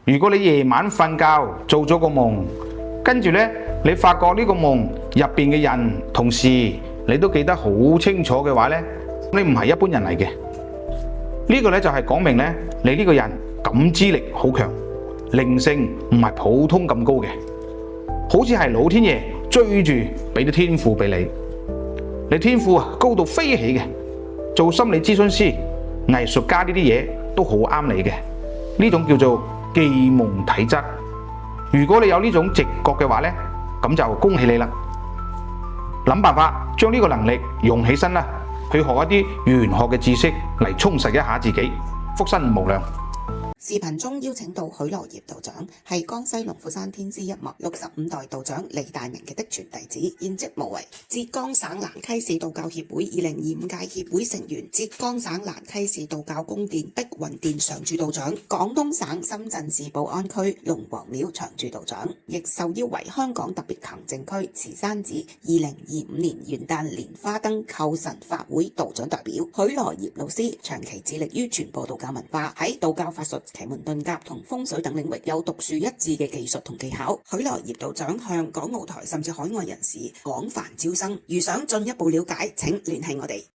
如果你夜晚瞓覺做咗個夢，跟住呢，你發覺呢個夢入邊嘅人同事你都記得好清楚嘅話呢，你唔係一般人嚟嘅。呢個呢，就係講明呢，你呢個人感知力好強，靈性唔係普通咁高嘅，好似係老天爺追住俾啲天賦俾你。你天賦高到飛起嘅，做心理諮詢師、藝術家呢啲嘢都好啱你嘅。呢種叫做記夢體質。如果你有呢種直覺嘅話呢，咁就恭喜你啦！諗辦法將呢個能力用起身啦，去學一啲玄學嘅知識嚟充實一下自己，福身無量。視頻中邀請到許羅業道長，係江西龍虎山天師一脈65代道長李大明嘅嫡傳弟子，現職無為浙江省蘭溪市道教協會2025屆協會成員，浙江省蘭溪市道教宮殿碧雲殿常駐道長，廣東省深圳市寶安區龍王廟常駐道長，亦受邀為香港特別行政區慈山寺2025年元旦蓮花燈叩神法會道長代表。許羅業老師長期致力於傳播道教文化，喺道教法術、奇門遁甲同風水等領域有獨樹一幟嘅技術同技巧。許羅業道長向港澳台甚至海外人士廣泛招生，如想進一步了解，請聯繫我哋。